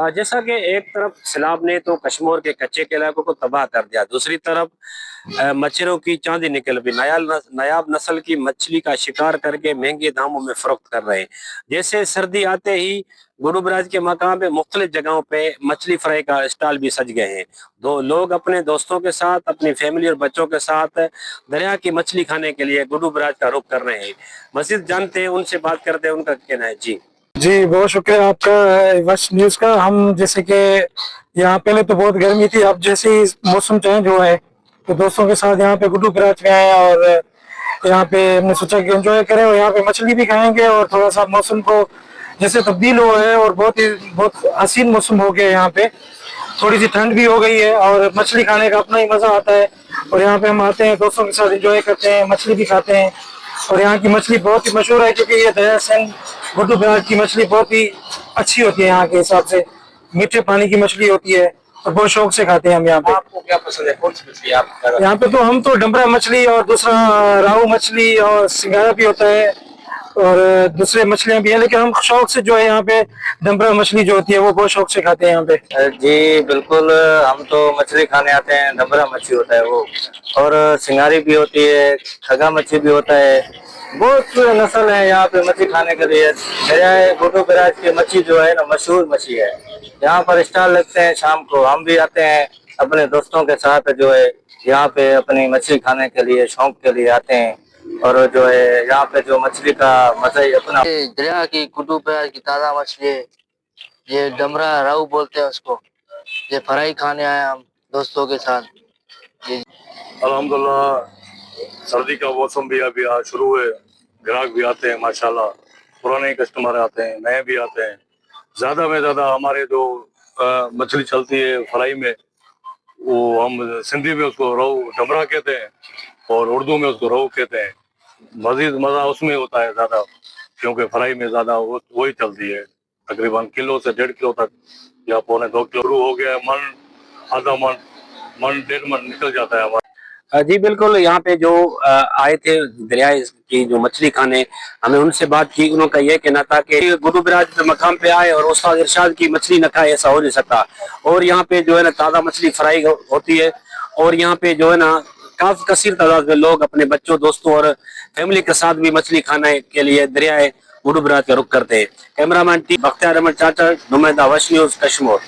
जैसा कि एक तरफ सैलाब ने तो कश्मीर के कच्चे के इलाकों को तबाह कर दिया, दूसरी तरफ मच्छरों की चांदी निकल भी नायाब नस्ल की मछली का शिकार करके महंगे दामों में फरोख्त कर रहे हैं। जैसे सर्दी आते ही गुरुबराज के मकाम पे मुख्तलिफ जगहों पे मछली फ्राई का स्टॉल भी सज गए हैं। दो लोग अपने दोस्तों के साथ, अपनी फैमिली और बच्चों के साथ दरिया की मछली खाने के लिए गुरुबराज का रुख कर रहे हैं। मजीद जानते हैं, उनसे बात करते हैं, उनका कहना है। जी जी, बहुत शुक्रिया आपका वश न्यूज़ का। हम जैसे कि यहाँ पहले तो बहुत गर्मी थी, अब जैसे ही मौसम चेंज हुआ है तो दोस्तों के साथ यहाँ पे गुरुबराज में आए और यहाँ पे हमने सोचा कि एंजॉय करें और यहाँ पे मछली भी खाएंगे और थोड़ा सा मौसम को जैसे तब्दील हुआ है और बहुत हसीन मौसम हो गया है। यहाँ पे थोड़ी सी ठंड भी हो गई है और मछली खाने का अपना ही मजा आता है। और यहाँ पे हम आते हैं, दोस्तों के साथ एंजॉय करते हैं, मछली भी खाते हैं। और यहाँ की मछली बहुत ही मशहूर है क्योंकि ये दरिया सिंध गुरुबराज की मछली बहुत ही अच्छी होती है। यहाँ के हिसाब से मीठे पानी की मछली होती है और बहुत शौक से खाते हैं हम यहाँ पे। आपको क्या पसंद है, कौन सी मछली आप? यहाँ पे तो हम तो डमरा मछली और दूसरा राहू मछली और सिंगारा भी होता है और दूसरे मछलियां भी हैं, लेकिन हम शौक से जो है यहाँ पे डमरा मछली जो होती है वो बहुत शौक से खाते हैं यहाँ पे। जी बिल्कुल, हम तो मछली खाने आते हैं। डमरा मछली होता है वो, और सिंगारी भी होती है, खगा मछली भी होता है। बहुत नस्ल है यहाँ पे मछली खाने के लिए। दरियाए गुरुबराज की मछली जो है ना मशहूर मछली है। यहाँ पर स्टॉल लगते हैं शाम को, हम भी आते हैं अपने दोस्तों के साथ जो है यहाँ पे अपनी मछली खाने के लिए, शौक के लिए आते हैं। और जो है यहाँ पे जो मछली का मजा ही अपना। दरिया की गुरुबराज की ताज़ा मछली है, ये डमरा राहू बोलते हैं उसको। ये फ्राई खाने आए हम दोस्तों के साथ। अल्हम्दुलिल्लाह सर्दी का मौसम भी अभी शुरू है, ग्राहक भी आते हैं माशाल्लाह। पुराने कस्टमर आते हैं, नए भी आते हैं। ज्यादा में ज्यादा हमारे जो मछली चलती है फ्राई में, वो हम सिंधी में उसको रोहू डमरा कहते हैं और उर्दू में उसको रोहू कहते हैं। मजीद मजा उसमें होता है ज्यादा, क्योंकि फ्राई में ज्यादा वही चलती है। तकरीबन किलो से 1.5 किलो तक या 1.25 किलो हो गया, मन आधा मन 1.5 मन निकल जाता है हमारा। जी बिल्कुल, यहाँ पे जो आए थे दरिया की जो मछली खाने, हमें उनसे बात की। उनका यह कहना था कि गुरुबराज मकाम पे आए और उस्ताद इरशाद की मछली न खाए, ऐसा हो नहीं सकता। और यहाँ पे जो है ना ताज़ा मछली फ्राई होती है और यहाँ पे जो है ना काफी कसीर तादाद में लोग अपने बच्चों, दोस्तों और फैमिली के साथ भी मछली खाने के लिए दरियाए गुरुबराज का रुख करते हैं। कैमरामैन टी बख्तियार अहमद चाचा, नुमाइंदा वश न्यूज़, कश्मीर।